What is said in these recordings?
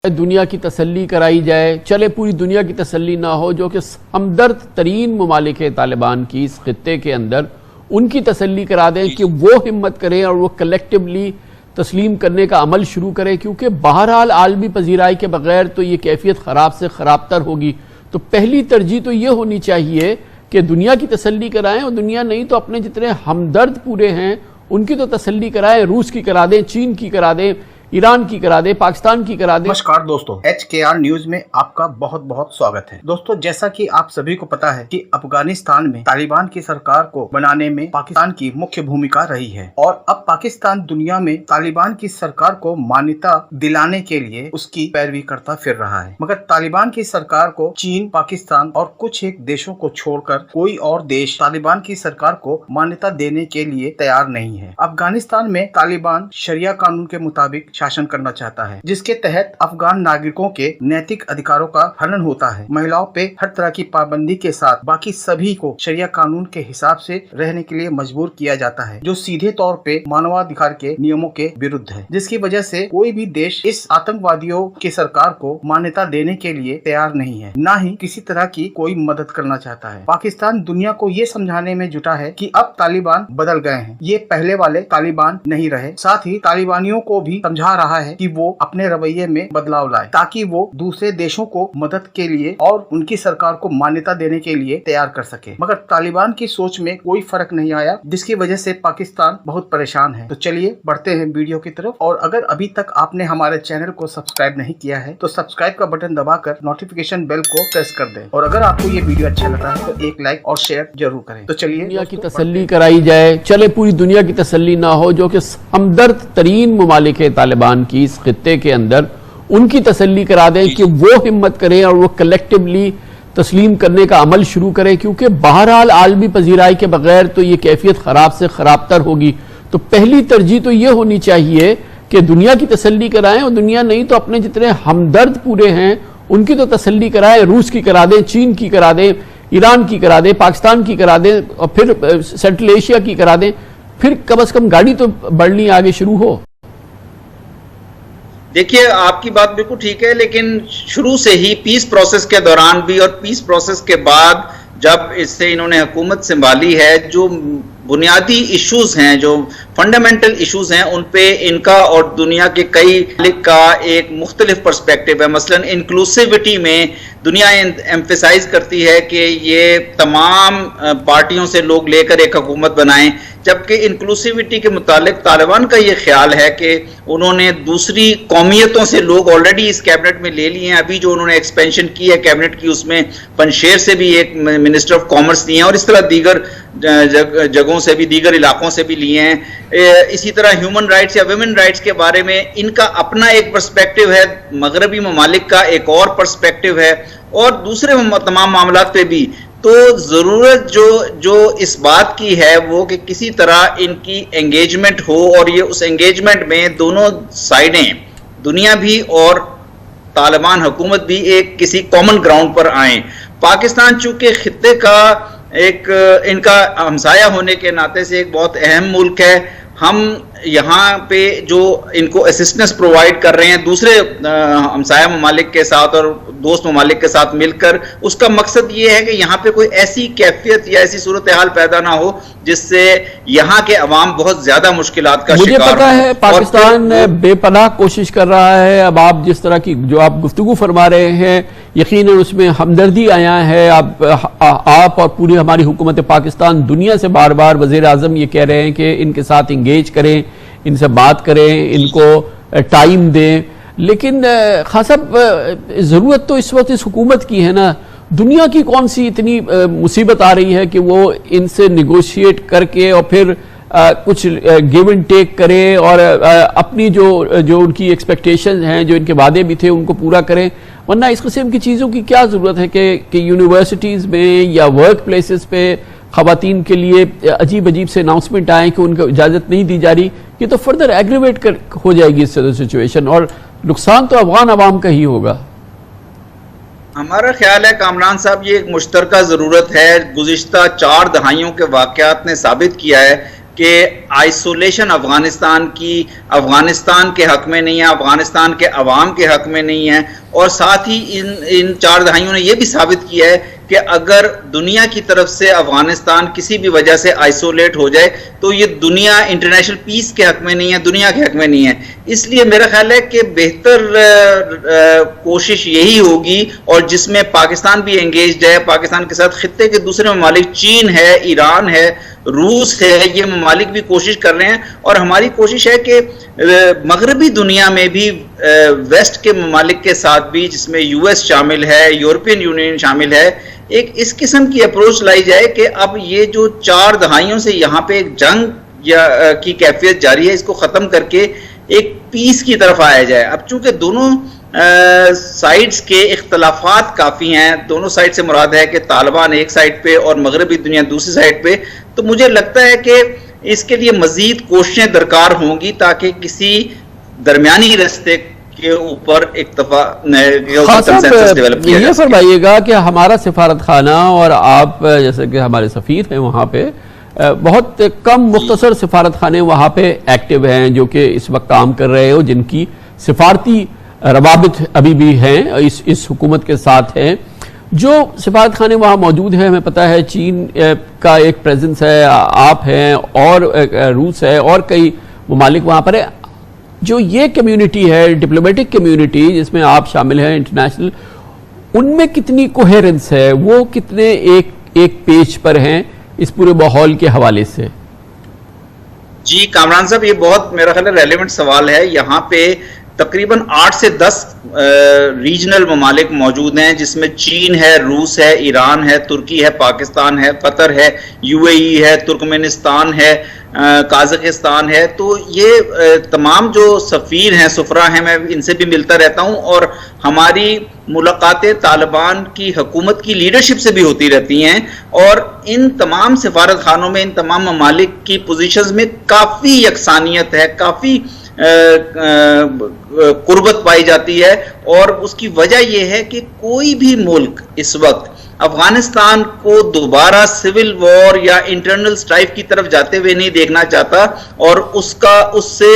دنیا کی تسلی کرائی جائے، چلے پوری دنیا کی تسلی نہ ہو، جو کہ ہمدرد ترین ممالک طالبان کی اس خطے کے اندر ان کی تسلی کرا دیں کہ وہ ہمت کریں اور وہ کلیکٹیولی تسلیم کرنے کا عمل شروع کریں، کیونکہ بہرحال عالمی پذیرائی کے بغیر تو یہ کیفیت خراب سے خراب تر ہوگی۔ تو پہلی ترجیح تو یہ ہونی چاہیے کہ دنیا کی تسلی کرائیں، اور دنیا نہیں تو اپنے جتنے ہمدرد پورے ہیں ان کی تو تسلی کرائیں، روس کی کرا دیں، چین کی کرا دیں، ایران کی کرا دیں، پاکستان کی کرا دیں۔ نمسکار دوستو، HKR نیوز میں آپ کا بہت بہت سواگت ہے۔ دوستو، جیسا کہ آپ سبھی کو پتا ہے کہ افغانستان میں طالبان کی سرکار کو بنانے میں پاکستان کی مکھیہ بھومکا رہی ہے، اور اب پاکستان دنیا میں طالبان کی سرکار کو مانیتا دلانے کے لیے اس کی پیروی کرتا پھر رہا ہے، مگر طالبان کی سرکار کو چین، پاکستان اور کچھ ایک دیشوں کو چھوڑ کر کوئی اور دیش طالبان کی سرکار کو مانیتا دینے کے لیے تیار نہیں ہے۔ افغانستان میں طالبان شریعہ قانون کے مطابق شاشن کرنا چاہتا ہے، جس کے تحت افغان ناگرکوں کے نیتک ادھیکاروں کا ہنن ہوتا ہے۔ مہیلاؤں پہ ہر طرح کی پابندی کے ساتھ باقی سبھی کو شریعہ قانون کے حساب سے رہنے کے لیے مجبور کیا جاتا ہے، جو سیدھے طور پہ مانوادھیکار کے نیموں کے ورودھ ہے، جس کی وجہ سے کوئی بھی دیش اس آتنکوادیوں کی سرکار کو مانیتا دینے کے لیے تیار نہیں ہے، نہ ہی کسی طرح کی کوئی مدد کرنا چاہتا ہے۔ پاکستان دنیا کو یہ سمجھانے میں جٹا ہے کہ اب طالبان بدل گئے ہیں، یہ پہلے والے طالبان نہیں رہے، ساتھ ہی طالبانیوں کو بھی سمجھا رہا ہے کہ وہ اپنے رویے میں بدلاؤ لائے تاکہ وہ دوسرے دیشوں کو مدد کے لیے اور ان کی سرکار کو مانیتا دینے کے لیے تیار کر سکے، مگر طالبان کی سوچ میں کوئی فرق نہیں آیا، جس کی وجہ سے پاکستان بہت پریشان ہے۔ تو چلیے بڑھتے ہیں ویڈیو کی طرف، اور اگر ابھی تک آپ نے ہمارے چینل کو سبسکرائب نہیں کیا ہے تو سبسکرائب کا بٹن دبا کر نوٹیفیکیشن بیل کو پریس کر دیں، اور اگر آپ کو یہ ویڈیو اچھا لگا ہے تو ایک لائک اور شیئر ضرور کریں۔ تو چلیے دنیا کی تسلی کرائی جائے، چلے پوری دنیا کی تسلی نہ ہو، جو کہ ہمدرد ترین ممالک طالبان کی اس خطے کے اندر ان کی تسلی کرا دیں کہ وہ ہمت کریں اور وہ کلیکٹیولی تسلیم کرنے کا عمل شروع کریں، کیونکہ بہرحال عالمی پذیرائی کے بغیر تو یہ کیفیت خراب سے خراب تر ہوگی۔ تو پہلی ترجیح تو یہ ہونی چاہیے کہ دنیا کی تسلی کرائیں، اور دنیا نہیں تو اپنے جتنے ہمدرد پورے ہیں ان کی تو تسلی کرائیں، روس کی کرا دیں، چین کی کرا دیں، ایران کی کرا دیں، پاکستان کی کرا دیں، اور پھر سینٹرل ایشیا کی کرا دیں، پھر کم از کم گاڑی تو بڑھنی آگے شروع ہو۔ دیکھیے، آپ کی بات بالکل ٹھیک ہے، لیکن شروع سے ہی پیس پروسیس کے دوران بھی اور پیس پروسیس کے بعد جب اس سے انہوں نے حکومت سنبھالی ہے، جو بنیادی ایشوز ہیں، جو فنڈامنٹل ایشوز ہیں، ان پہ ان کا اور دنیا کے کئی ملک کا ایک مختلف پرسپیکٹیو ہے۔ مثلا انکلوسیوٹی میں دنیا ایمفیسائز کرتی ہے کہ یہ تمام پارٹیوں سے لوگ لے کر ایک حکومت بنائیں، جبکہ انکلوسیوٹی کے متعلق طالبان کا یہ خیال ہے کہ انہوں نے دوسری قومیتوں سے لوگ آلریڈی اس کیبنٹ میں لے لیے ہیں۔ ابھی جو انہوں نے ایکسپینشن کی ہے کیبنٹ کی، اس میں پنشیر سے بھی ایک منسٹر آف کامرس لیے ہیں، اور اس طرح دیگر جگہوں سے بھی، دیگر علاقوں سے بھی لیے ہیں۔ اسی طرح ہیومن رائٹس یا ویمن رائٹس کے بارے میں ان کا اپنا ایک پرسپیکٹیو ہے، مغربی ممالک کا ایک اور پرسپیکٹیو ہے، اور دوسرے تمام معاملات پہ بھی۔ تو ضرورت جو اس بات کی ہے وہ کہ کسی طرح ان کی انگیجمنٹ ہو، اور یہ اس انگیجمنٹ میں دونوں سائیڈیں، دنیا بھی اور طالبان حکومت بھی، ایک کسی کامن گراؤنڈ پر آئیں۔ پاکستان چونکہ خطے کا ایک ان کا ہمسایہ ہونے کے ناطے سے ایک بہت اہم ملک ہے، ہم یہاں پہ جو ان کو اسسٹنس پرووائڈ کر رہے ہیں دوسرے ہمسایہ ممالک کے ساتھ اور دوست ممالک کے ساتھ مل کر، اس کا مقصد یہ ہے کہ یہاں پہ کوئی ایسی کیفیت یا ایسی صورتحال پیدا نہ ہو جس سے یہاں کے عوام بہت زیادہ مشکلات کا شکار ہوں۔ مجھے پتا ہے پاکستان بے پناہ کوشش کر رہا ہے۔ اب آپ جس طرح کی جو آپ گفتگو فرما رہے ہیں، یقیناً اس میں ہمدردی آیا ہے۔ آپ اور پوری ہماری حکومت پاکستان دنیا سے بار بار وزیر اعظم یہ کہہ رہے ہیں کہ ان کے ساتھ انگیج کریں، ان سے بات کریں، ان کو ٹائم دیں، لیکن خان صاحب ضرورت تو اس وقت اس حکومت کی ہے نا۔ دنیا کی کون سی اتنی مصیبت آ رہی ہے کہ وہ ان سے نیگوشیٹ کر کے اور پھر کچھ گیو اینڈ ٹیک کرے، اور اپنی جو ان کی ایکسپیکٹیشن ہیں، جو ان کے وعدے بھی تھے، ان کو پورا کریں۔ ورنہ اس قسم کی چیزوں کی کیا ضرورت ہے کہ یونیورسٹیز میں یا ورک پلیسز پہ خواتین کے لیے عجیب عجیب سے اناؤنسمنٹ آئیں کہ ان کو اجازت نہیں دی جا رہی۔ یہ تو فردر ایگریویٹ ہو جائے گی اس سچویشن، اور نقصان تو افغان عوام کا ہی ہوگا۔ ہمارا خیال ہے کامران صاحب، یہ ایک مشترکہ ضرورت ہے۔ گزشتہ 4 دہائیوں کے واقعات نے ثابت کیا ہے کہ آئسولیشن افغانستان کے حق میں نہیں ہے، افغانستان کے عوام کے حق میں نہیں ہے، اور ساتھ ہی ان 4 دہائیوں نے یہ بھی ثابت کیا ہے کہ اگر دنیا کی طرف سے افغانستان کسی بھی وجہ سے آئسولیٹ ہو جائے تو یہ دنیا انٹرنیشنل پیس کے حق میں نہیں ہے، دنیا کے حق میں نہیں ہے۔ اس لیے میرا خیال ہے کہ بہتر کوشش یہی ہوگی، اور جس میں پاکستان بھی انگیجڈ ہے، پاکستان کے ساتھ خطے کے دوسرے ممالک چین ہے، ایران ہے، روس ہے، یہ ممالک بھی کوشش کر رہے ہیں، اور ہماری کوشش ہے کہ مغربی دنیا میں بھی ویسٹ کے ممالک کے ساتھ بھی، جس میں یو ایس شامل ہے، یورپین یونین شامل ہے، ایک اس قسم کی اپروچ لائی جائے کہ اب یہ جو 4 دہائیوں سے یہاں پہ ایک جنگ کی کیفیت جاری ہے، اس کو ختم کر کے ایک پیس کی طرف آیا جائے۔ اب چونکہ دونوں سائیڈز کے اختلافات کافی ہیں، دونوں سائیڈ سے مراد ہے کہ طالبان ایک سائیڈ پہ اور مغربی دنیا دوسری سائیڈ پہ، تو مجھے لگتا ہے کہ اس کے لیے مزید کوششیں درکار ہوں گی تاکہ کسی درمیانی رستے کے اوپر یہ فرمائیے گا کہ ہمارا سفارت خانہ اور آپ جیسے کہ ہمارے سفیر ہیں وہاں پہ، بہت کم مختصر سفارت خانے وہاں پہ ایکٹیو ہیں جو کہ اس وقت کام کر رہے ہو، جن کی سفارتی روابط ابھی بھی ہیں اس حکومت کے ساتھ ہیں۔ جو سفارت خانے وہاں موجود ہیں، ہمیں پتہ ہے چین کا ایک پریزنس ہے، آپ ہیں، اور روس ہے، اور کئی ممالک وہاں پر ہے۔ جو یہ کمیونٹی ہے، ڈپلومیٹک کمیونٹی جس میں آپ شامل ہیں انٹرنیشنل، ان میں کتنی کوہیرنس ہے، وہ کتنے ایک پیج پر ہیں اس پورے ماحول کے حوالے سے؟ جی کامران صاحب، یہ بہت میرا خیال ہے ریلیونٹ سوال ہے۔ یہاں پہ تقریباً 8 سے 10 ریجنل ممالک موجود ہیں، جس میں چین ہے، روس ہے، ایران ہے، ترکی ہے، پاکستان ہے، قطر ہے، یو اے ای ہے، ترکمانستان ہے، قازقستان ہے۔ تو یہ تمام جو سفیر ہیں، سفراء ہیں، میں ان سے بھی ملتا رہتا ہوں، اور ہماری ملاقاتیں طالبان کی حکومت کی لیڈرشپ سے بھی ہوتی رہتی ہیں، اور ان تمام سفارت خانوں میں ان تمام ممالک کی پوزیشنز میں کافی یکسانیت ہے، کافی قربت پائی جاتی ہے، اور اس کی وجہ یہ ہے کہ کوئی بھی ملک اس وقت افغانستان کو دوبارہ سول وار یا انٹرنل سٹرائف کی طرف جاتے ہوئے نہیں دیکھنا چاہتا، اور اس سے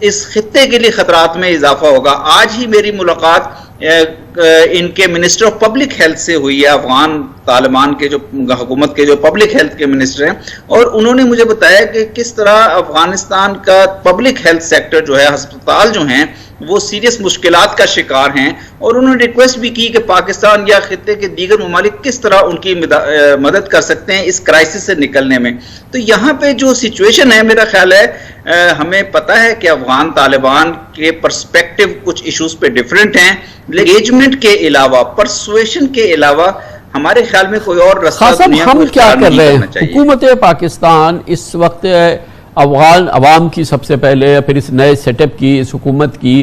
اس خطے کے لیے خطرات میں اضافہ ہوگا۔ آج ہی میری ملاقات ان کے منسٹر آف پبلک ہیلتھ سے ہوئی ہے، افغان طالبان کے جو حکومت کے جو پبلک ہیلتھ کے منسٹر ہیں، اور انہوں نے مجھے بتایا کہ کس طرح افغانستان کا پبلک ہیلتھ سیکٹر جو ہے، ہسپتال جو ہیں، وہ سیریس مشکلات کا شکار ہیں، اور انہوں نے ریکویسٹ بھی کی کہ پاکستان یا خطے کے دیگر ممالک کس طرح ان کی مدد کر سکتے ہیں اس کرائسس سے نکلنے میں۔ تو یہاں پہ جو سچویشن ہے، میرا خیال ہے ہمیں پتہ ہے کہ افغان طالبان کے پرسپیکٹو کچھ ایشوز پہ ڈیفرنٹ ہیں، انگیجمنٹ کے علاوہ، پرسویشن کے علاوہ ہمارے خیال میں کوئی اور رستہ دنیا کو کیا کر رہے ہیں؟ چاہیے۔ حکومت پاکستان اس وقت افغان عوام کی سب سے پہلے، پھر اس نئے سیٹ اپ کی، اس حکومت کی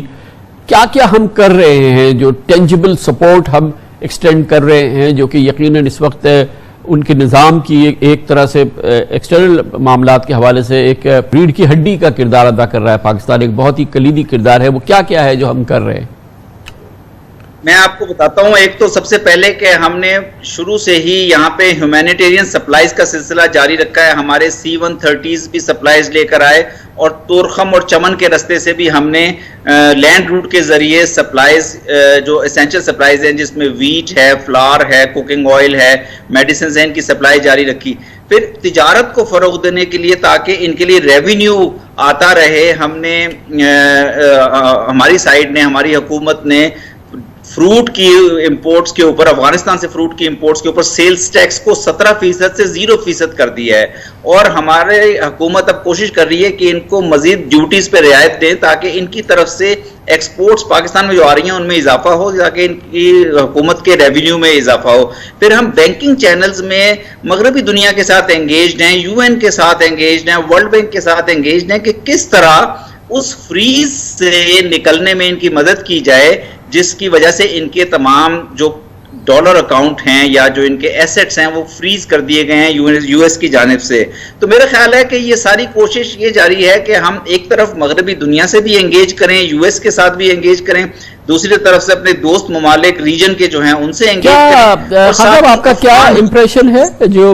کیا ہم کر رہے ہیں، جو ٹینجبل سپورٹ ہم ایکسٹینڈ کر رہے ہیں، جو کہ یقیناً اس وقت ان کے نظام کی ایک طرح سے ایکسٹرنل معاملات کے حوالے سے ایک ریڑھ کی ہڈی کا کردار ادا کر رہا ہے پاکستان، ایک بہت ہی کلیدی کردار ہے، وہ کیا ہے جو ہم کر رہے ہیں؟ میں آپ کو بتاتا ہوں۔ ایک تو سب سے پہلے کہ ہم نے شروع سے ہی یہاں پہ ہیومینیٹیرین سپلائز کا سلسلہ جاری رکھا ہے۔ ہمارے C-130s بھی سپلائز لے کر آئے، اور تورخم اور چمن کے رستے سے بھی ہم نے لینڈ روٹ کے ذریعے سپلائز، جو اسینشل سپلائز ہیں، جس میں ویٹ ہے، فلار ہے، کوکنگ آئل ہے، میڈیسنز ہیں، ان کی سپلائی جاری رکھی۔ پھر تجارت کو فروغ دینے کے لیے، تاکہ ان کے لیے ریونیو آتا رہے، ہم نے ہماری سائڈ نے، ہماری حکومت نے فروٹ کی امپورٹس کے اوپر، افغانستان سے فروٹ کی امپورٹس کے اوپر سیلز ٹیکس کو 17% سے 0% کر دیا ہے، اور ہمارے حکومت اب کوشش کر رہی ہے کہ ان کو مزید ڈیوٹیز پہ رعایت دیں، تاکہ ان کی طرف سے ایکسپورٹس پاکستان میں جو آ رہی ہیں ان میں اضافہ ہو، تاکہ ان کی حکومت کے ریونیو میں اضافہ ہو۔ پھر ہم بینکنگ چینلز میں مغربی دنیا کے ساتھ انگیجڈ ہیں، UN کے ساتھ انگیجڈ ہیں، ورلڈ بینک کے ساتھ انگیجڈ ہیں، کہ کس طرح اس فریز سے نکلنے میں ان کی مدد کی جائے، جس کی وجہ سے ان کے تمام جو ڈالر اکاؤنٹ ہیں یا جو ان کے ایسٹس ہیں وہ فریز کر دیے گئے ہیں یو ایس کی جانب سے۔ تو میرا خیال ہے کہ یہ ساری کوشش یہ جاری ہے کہ ہم ایک طرف مغربی دنیا سے بھی انگیج کریں، یو ایس کے ساتھ بھی انگیج کریں، دوسری طرف سے اپنے دوست ممالک ریجن کے جو ہیں ان سے انگیج کریں۔ آپ کا کیا امپریشن ہے جو